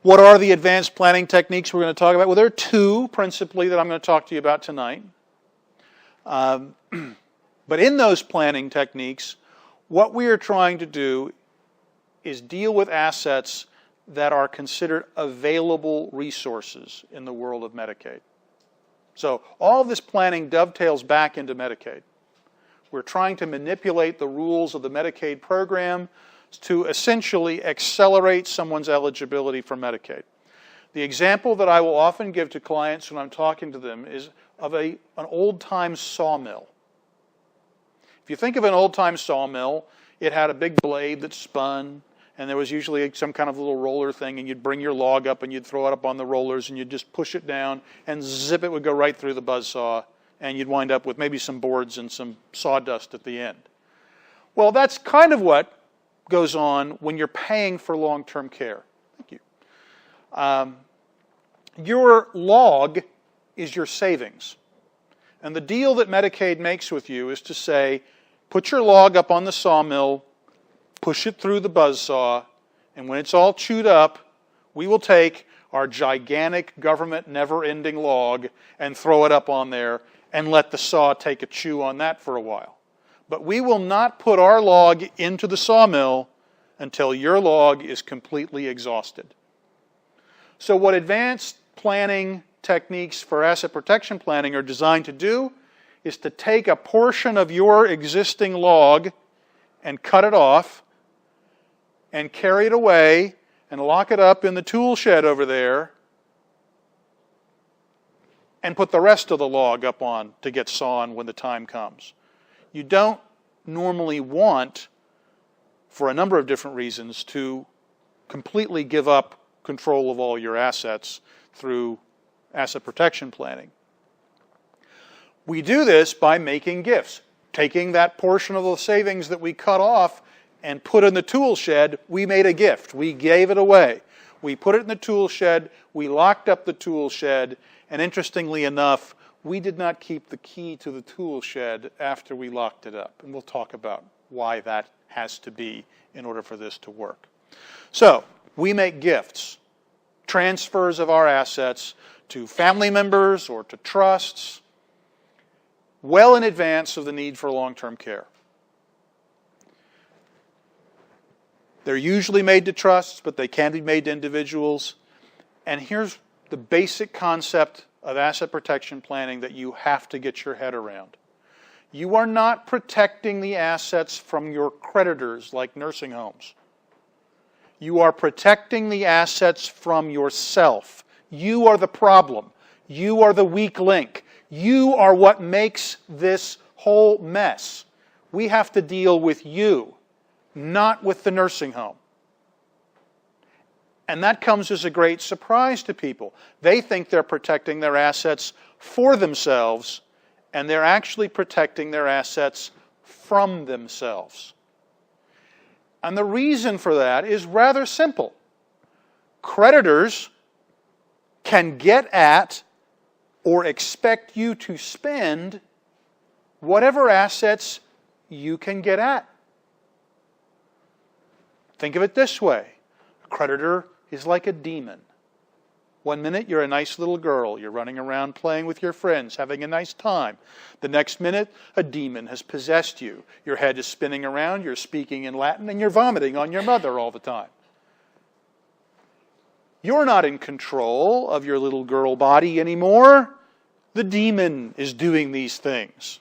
What are the advanced planning techniques we're going to talk about? Well, there are two principally that I'm going to talk to you about tonight. But in those planning techniques, what we are trying to do is deal with assets that are considered available resources in the world of Medicaid. So all of this planning dovetails back into Medicaid. We're trying to manipulate the rules of the Medicaid program to essentially accelerate someone's eligibility for Medicaid. The example that I will often give to clients when I'm talking to them is of an old-time sawmill. If you think of an old-time sawmill, it had a big blade that spun, and there was usually some kind of little roller thing, and you'd bring your log up and you'd throw it up on the rollers and you'd just push it down, and zip, it would go right through the buzzsaw, and you'd wind up with maybe some boards and some sawdust at the end. Well, that's kind of what goes on when you're paying for long-term care. Thank you. Your log is your savings. And the deal that Medicaid makes with you is to say, put your log up on the sawmill, push it through the buzzsaw, and when it's all chewed up, we will take our gigantic government never-ending log and throw it up on there and let the saw take a chew on that for a while. But we will not put our log into the sawmill until your log is completely exhausted. So what advanced planning techniques for asset protection planning are designed to do is to take a portion of your existing log and cut it off and carry it away and lock it up in the tool shed over there and put the rest of the log up on to get sawn when the time comes. You don't normally want, for a number of different reasons, to completely give up control of all your assets through asset protection planning. We do this by making gifts. Taking that portion of the savings that we cut off and put in the tool shed, we made a gift. We gave it away. We put it in the tool shed, we locked up the tool shed, and interestingly enough, we did not keep the key to the tool shed after we locked it up. And we'll talk about why that has to be in order for this to work. So, we make gifts, transfers of our assets to family members or to trusts, well in advance of the need for long-term care. They're usually made to trusts, but they can be made to individuals. And here's the basic concept of asset protection planning that you have to get your head around. You are not protecting the assets from your creditors like nursing homes. You are protecting the assets from yourself. You are the problem. You are the weak link. You are what makes this whole mess. We have to deal with you, not with the nursing home. And that comes as a great surprise to people. They think they're protecting their assets for themselves, and they're actually protecting their assets from themselves. And the reason for that is rather simple. Creditors can get at or expect you to spend whatever assets you can get at. Think of it this way. A creditor is like a demon. One minute you're a nice little girl. You're running around playing with your friends, having a nice time. The next minute, a demon has possessed you. Your head is spinning around, you're speaking in Latin, and you're vomiting on your mother all the time. You're not in control of your little girl body anymore. The demon is doing these things.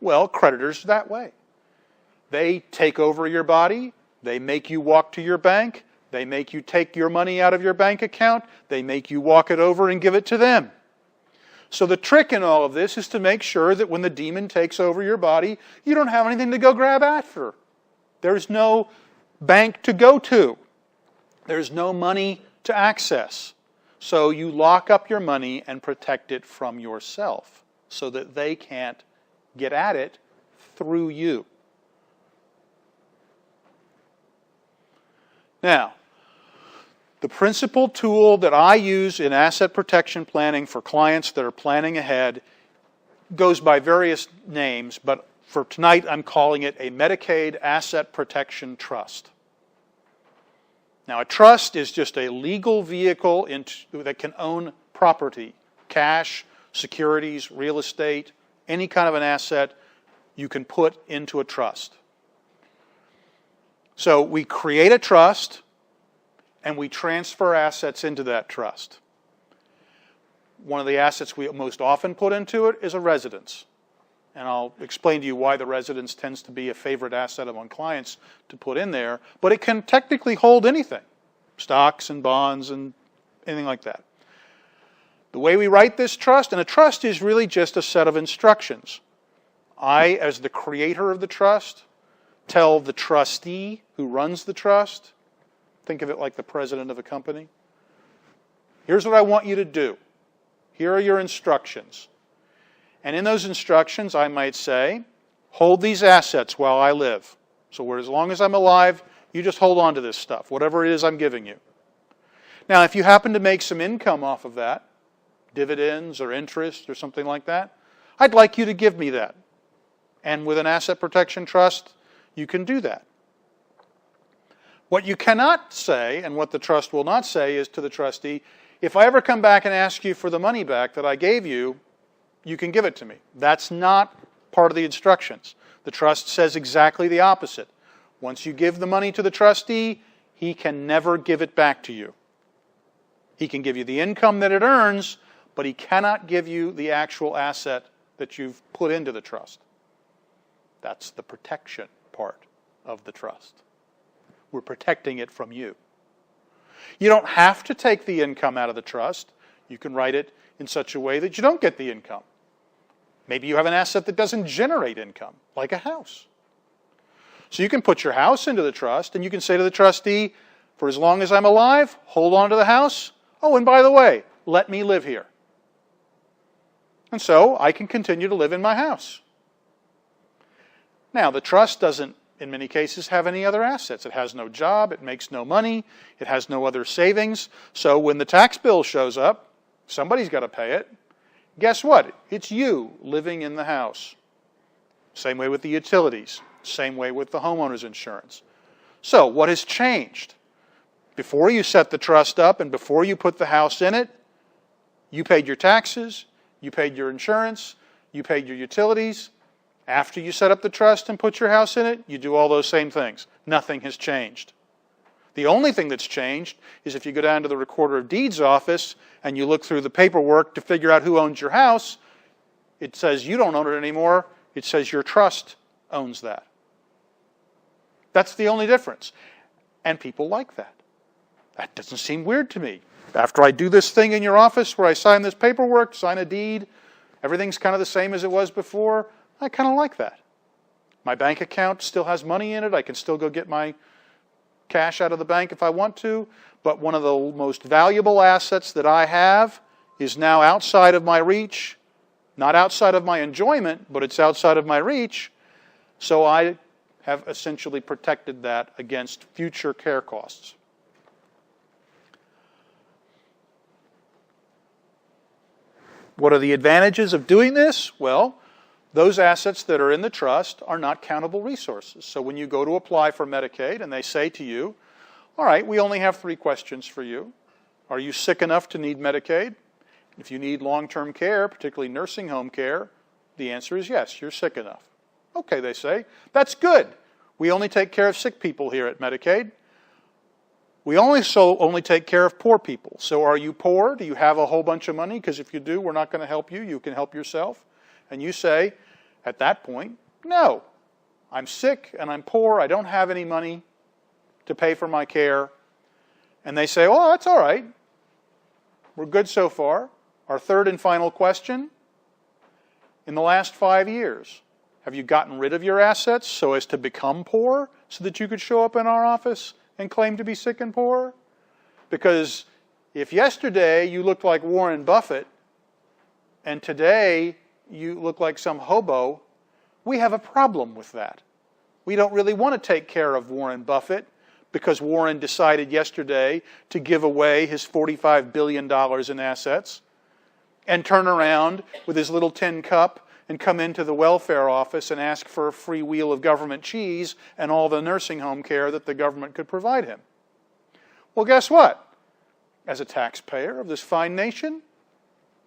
Well, creditors are that way. They take over your body. They make you walk to your bank. They make you take your money out of your bank account. They make you walk it over and give it to them. So the trick in all of this is to make sure that when the demon takes over your body, you don't have anything to go grab after. There's no bank to go to. There's no money to access. So you lock up your money and protect it from yourself so that they can't get at it through you. Now, the principal tool that I use in asset protection planning for clients that are planning ahead goes by various names, but for tonight I'm calling it a Medicaid Asset Protection Trust. Now, a trust is just a legal vehicle that can own property, cash, securities, real estate, any kind of an asset you can put into a trust. So we create a trust and we transfer assets into that trust. One of the assets we most often put into it is a residence. And I'll explain to you why the residence tends to be a favorite asset among clients to put in there. But it can technically hold anything, stocks and bonds and anything like that. The way we write this trust, and a trust is really just a set of instructions. I, as the creator of the trust, tell the trustee who runs the trust, think of it like the president of a company, here's what I want you to do. Here are your instructions. And in those instructions, I might say, hold these assets while I live. So as long as I'm alive, you just hold on to this stuff, whatever it is I'm giving you. Now, if you happen to make some income off of that, dividends or interest or something like that, I'd like you to give me that. And with an asset protection trust, you can do that. What you cannot say, and what the trust will not say, is to the trustee, if I ever come back and ask you for the money back that I gave you, you can give it to me. That's not part of the instructions. The trust says exactly the opposite. Once you give the money to the trustee, he can never give it back to you. He can give you the income that it earns, but he cannot give you the actual asset that you've put into the trust. That's the protection part of the trust. We're protecting it from you. You don't have to take the income out of the trust. You can write it in such a way that you don't get the income. Maybe you have an asset that doesn't generate income, like a house. So you can put your house into the trust, and you can say to the trustee, for as long as I'm alive, hold on to the house. Oh, and by the way, let me live here. And so I can continue to live in my house. Now, the trust doesn't, in many cases, have any other assets. It has no job, it makes no money, it has no other savings. So when the tax bill shows up, somebody's got to pay it. Guess what? It's you living in the house. Same way with the utilities. Same way with the homeowner's insurance. So what has changed? Before you set the trust up and before you put the house in it, you paid your taxes, you paid your insurance, you paid your utilities. After you set up the trust and put your house in it, you do all those same things. Nothing has changed. The only thing that's changed is if you go down to the Recorder of Deeds office and you look through the paperwork to figure out who owns your house, it says you don't own it anymore. It says your trust owns that. That's the only difference. And people like that. That doesn't seem weird to me. After I do this thing in your office where I sign this paperwork, sign a deed, everything's kind of the same as it was before, I kind of like that. My bank account still has money in it. I can still go get my cash out of the bank if I want to. But one of the most valuable assets that I have is now outside of my reach. Not outside of my enjoyment, but it's outside of my reach. So I have essentially protected that against future care costs. What are the advantages of doing this? Well, those assets that are in the trust are not countable resources. So when you go to apply for Medicaid and they say to you, all right, we only have 3 questions for you. Are you sick enough to need Medicaid? If you need long-term care, particularly nursing home care, the answer is yes, you're sick enough. Okay, they say, that's good. We only take care of sick people here at Medicaid. We only take care of poor people. So are you poor? Do you have a whole bunch of money? Because if you do, we're not going to help you. You can help yourself. And you say, at that point, no. I'm sick and I'm poor. I don't have any money to pay for my care. And they say, oh, that's all right. We're good so far. Our third and final question. In the last 5 years, have you gotten rid of your assets so as to become poor so that you could show up in our office and claim to be sick and poor? Because if yesterday you looked like Warren Buffett and today you look like some hobo, we have a problem with that. We don't really want to take care of Warren Buffett because Warren decided yesterday to give away his $45 billion in assets and turn around with his little tin cup and come into the welfare office and ask for a free wheel of government cheese and all the nursing home care that the government could provide him. Well, guess what? As a taxpayer of this fine nation,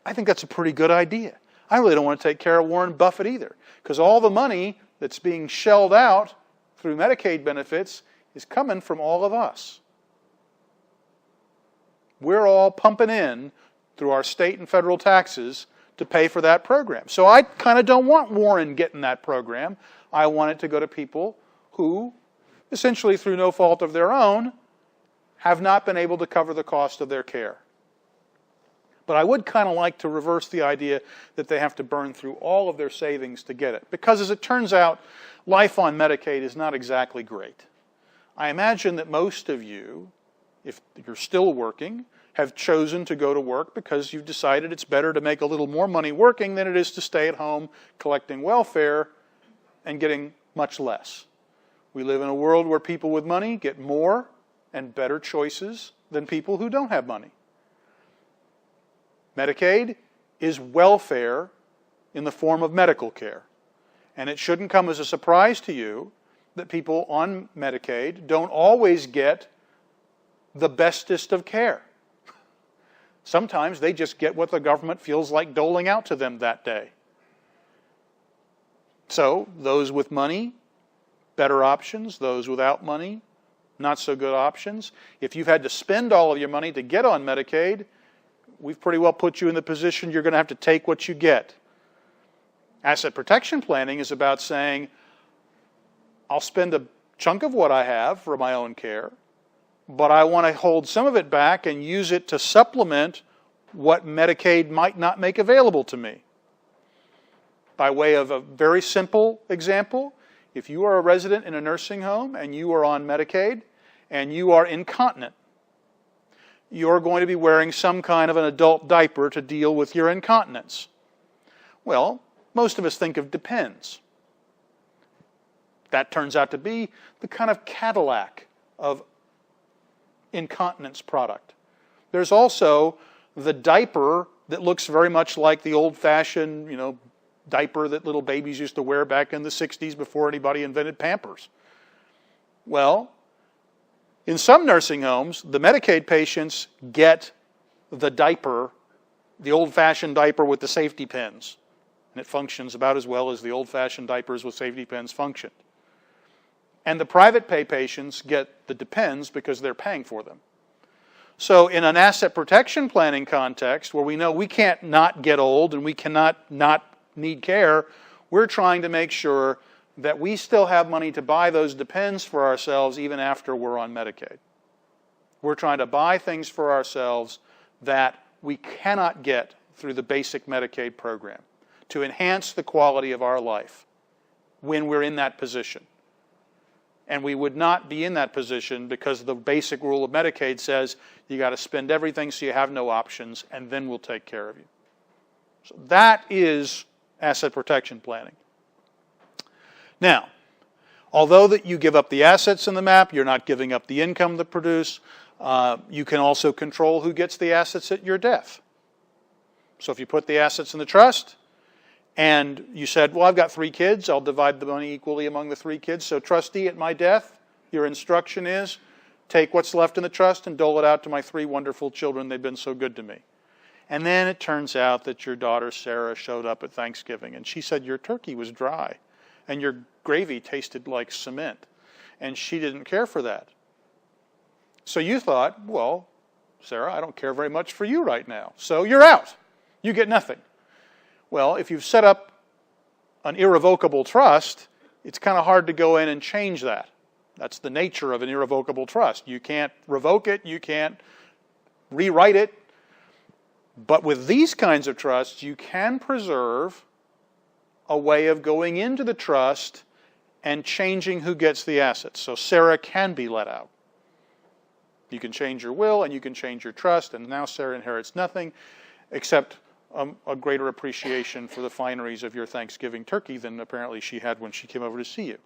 I think that's a pretty good idea. I really don't want to take care of Warren Buffett either, because all the money that's being shelled out through Medicaid benefits is coming from all of us. We're all pumping in through our state and federal taxes to pay for that program. So I kind of don't want Warren getting that program. I want it to go to people who, essentially through no fault of their own, have not been able to cover the cost of their care. But I would kind of like to reverse the idea that they have to burn through all of their savings to get it. Because as it turns out, life on Medicaid is not exactly great. I imagine that most of you, if you're still working, have chosen to go to work because you've decided it's better to make a little more money working than it is to stay at home collecting welfare and getting much less. We live in a world where people with money get more and better choices than people who don't have money. Medicaid is welfare in the form of medical care. And it shouldn't come as a surprise to you that people on Medicaid don't always get the bestest of care. Sometimes they just get what the government feels like doling out to them that day. So, those with money, better options. Those without money, not so good options. If you've had to spend all of your money to get on Medicaid, we've pretty well put you in the position you're going to have to take what you get. Asset protection planning is about saying, I'll spend a chunk of what I have for my own care, but I want to hold some of it back and use it to supplement what Medicaid might not make available to me. By way of a very simple example, if you are a resident in a nursing home and you are on Medicaid and you are incontinent, you're going to be wearing some kind of an adult diaper to deal with your incontinence. Well, most of us think of Depends. That turns out to be the kind of Cadillac of incontinence product. There's also the diaper that looks very much like the old-fashioned, diaper that little babies used to wear back in the 60s before anybody invented Pampers. Well, in some nursing homes, the Medicaid patients get the diaper, the old-fashioned diaper with the safety pins. And it functions about as well as the old-fashioned diapers with safety pins functioned. And the private pay patients get the Depends because they're paying for them. So in an asset protection planning context where we know we can't not get old and we cannot not need care, we're trying to make sure that we still have money to buy those Depends for ourselves even after we're on Medicaid. We're trying to buy things for ourselves that we cannot get through the basic Medicaid program to enhance the quality of our life when we're in that position. And we would not be in that position because the basic rule of Medicaid says you got to spend everything so you have no options, and then we'll take care of you. So that is asset protection planning. Now, although that you give up the assets in the map, you're not giving up the income to produce, you can also control who gets the assets at your death. So if you put the assets in the trust, and you said, well, I've got 3 kids, I'll divide the money equally among the 3 kids. So trustee, at my death, your instruction is, take what's left in the trust and dole it out to my 3 wonderful children. They've been so good to me. And then it turns out that your daughter, Sarah, showed up at Thanksgiving, and she said your turkey was dry, and your gravy tasted like cement, and she didn't care for that. So you thought, well, Sarah, I don't care very much for you right now, so you're out. You get nothing. Well, if you've set up an irrevocable trust, it's kind of hard to go in and change that. That's the nature of an irrevocable trust. You can't revoke it, you can't rewrite it. But with these kinds of trusts, you can preserve a way of going into the trust and changing who gets the assets. So Sarah can be let out. You can change your will and you can change your trust, and now Sarah inherits nothing except a greater appreciation for the fineries of your Thanksgiving turkey than apparently she had when she came over to see you.